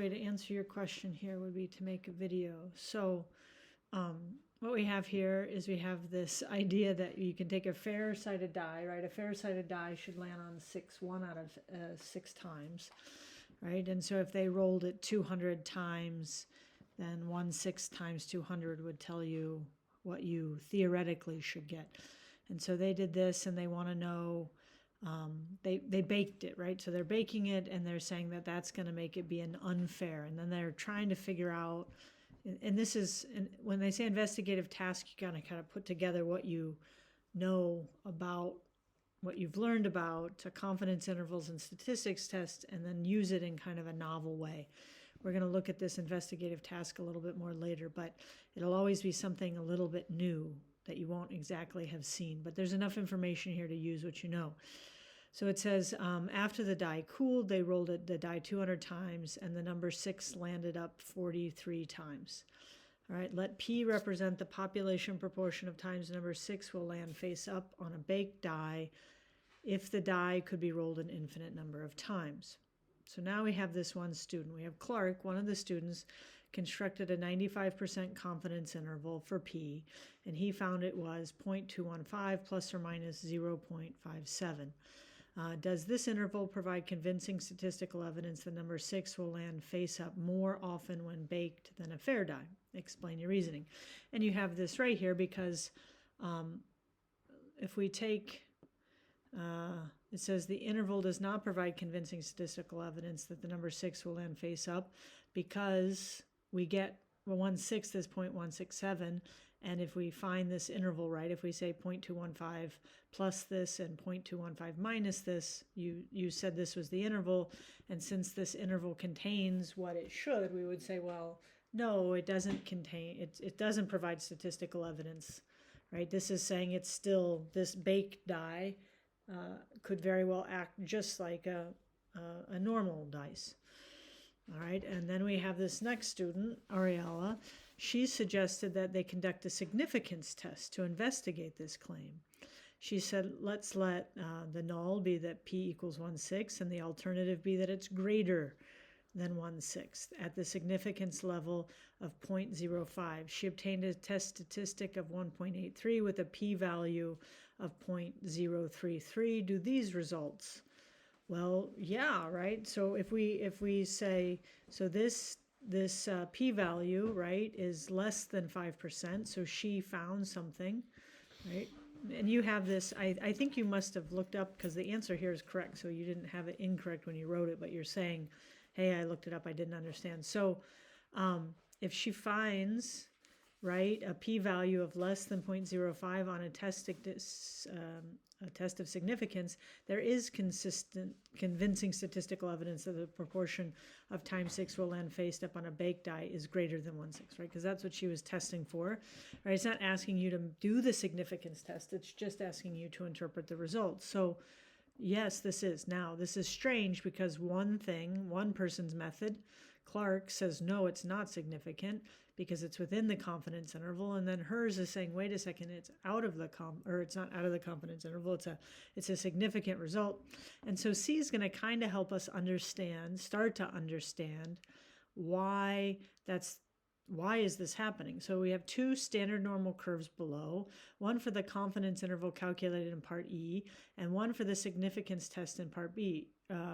way to answer your question here would be to make a video. So what we have here is we have this idea that you can take a fair-sided die, right? A fair-sided die should land on 6 1 out of 6 times, right? And so if they rolled it 200 times, then 1/6 times 200 would tell you what you theoretically should get. And so they did this, and they want to know, they baked it, right? So they're baking it, and they're saying that that's going to make it be an unfair. And then they're trying to figure out, and this is, and when they say investigative task, you gotta kind of put together what you know about, what you've learned about confidence intervals and statistics tests, and then use it in kind of a novel way. We're going to look at this investigative task a little bit more later, but it'll always be something a little bit new that you won't exactly have seen. But there's enough information here to use what you know. So it says, after the die cooled, they rolled the die 200 times, and the number 6 landed up 43 times. All right, let P represent the population proportion of times number 6 will land face up on a baked die if the die could be rolled an infinite number of times. So now we have this one student. We have Clark, one of the students, constructed a 95% confidence interval for P, and he found it was 0.215 plus or minus 0.57. Does this interval provide convincing statistical evidence that number 6 will land face up more often when baked than a fair die? Explain your reasoning. And you have this right here because if we take, it says the interval does not provide convincing statistical evidence that the number 6 will land face up because we get, well, 1/6 is 0.167. And if we find this interval right, if we say 0.215 plus this and 0.215 minus this, you said this was the interval. And since this interval contains what it should, we would say, well, no, it doesn't contain, it doesn't provide statistical evidence, right? This is saying it's still, this baked die could very well act just like a normal dice. All right, and then we have this next student, Ariella. She suggested that they conduct a significance test to investigate this claim. She said, let's let the null be that P equals 1/6 and the alternative be that it's greater than 1/6 at the significance level of 0.05. She obtained a test statistic of 1.83 with a p-value of 0.033. Do these results? Well, yeah, right? So if we say, so this p-value, right, is less than 5%, so she found something, right? And you have this, I think you must have looked up, because the answer here is correct, so you didn't have it incorrect when you wrote it, but you're saying, hey, I looked it up, I didn't understand. So if she finds, right, a p-value of less than 0.05 on a test of significance, there is convincing statistical evidence that the proportion of times 6 will land faced up on a baked die is greater than 1/6, right? Because that's what she was testing for, right? It's not asking you to do the significance test. It's just asking you to interpret the results. So yes, this is. Now, this is strange because one person's method, Clark, says, no, it's not significant because it's within the confidence interval. And then hers is saying, wait a second, it's out of the it's not out of the confidence interval. It's a significant result. And so C is going to kind of help us start to understand why is this happening? So we have two standard normal curves below, one for the confidence interval calculated in part E, and one for the significance test in part B.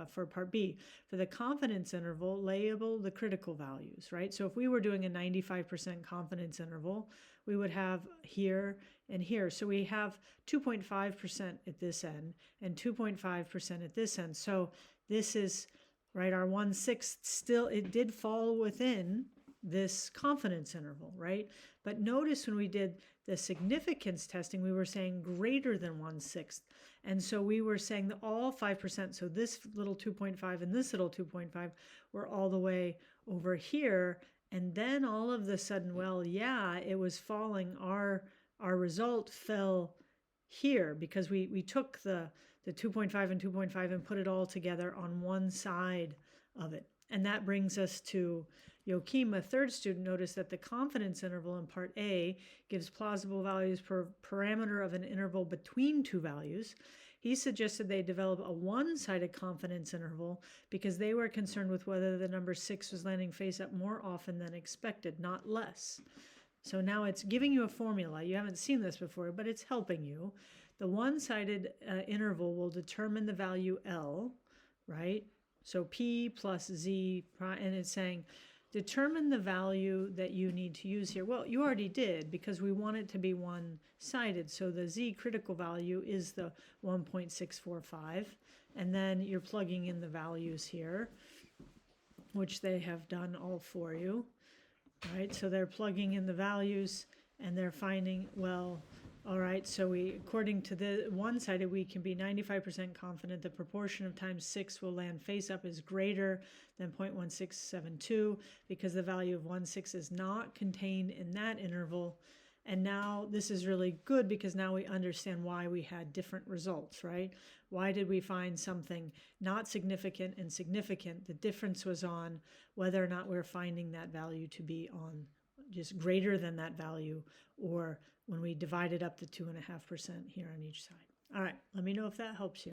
For part B, for the confidence interval, label the critical values, right? So if we were doing a 95% confidence interval, we would have here and here. So we have 2.5% at this end and 2.5% at this end. So this is, right, our 1/6 still, it did fall within this confidence interval, right? But notice when we did the significance testing, we were saying greater than 1/6. And so we were saying that all 5%, so this little 2.5 and this little 2.5 were all the way over here. And then all of a sudden, well, yeah, it was falling. Our result fell here because we took the 2.5 and 2.5 and put it all together on one side of it. And that brings us to Joachim, a third student, noticed that the confidence interval in part A gives plausible values per parameter of an interval between two values. he suggested they develop a one-sided confidence interval because they were concerned with whether the number 6 was landing face up more often than expected, not less. So now it's giving you a formula. You haven't seen this before, but it's helping you. The one-sided interval will determine the value L, right? So P plus Z, and it's saying, determine the value that you need to use here. Well, you already did because we want it to be one-sided. So the Z critical value is the 1.645. And then you're plugging in the values here, which they have done all for you. Right, so they're plugging in the values and they're finding, well, all right, so according to the one-sided, we can be 95% confident the proportion of times 6 will land face up is greater than 0.1672 because the value of 1/6 is not contained in that interval. And now this is really good because now we understand why we had different results, right? Why did we find something not significant and significant? The difference was on whether or not we're finding that value to be on just greater than that value, or when we divided up the 2.5% here on each side. All right, let me know if that helps you.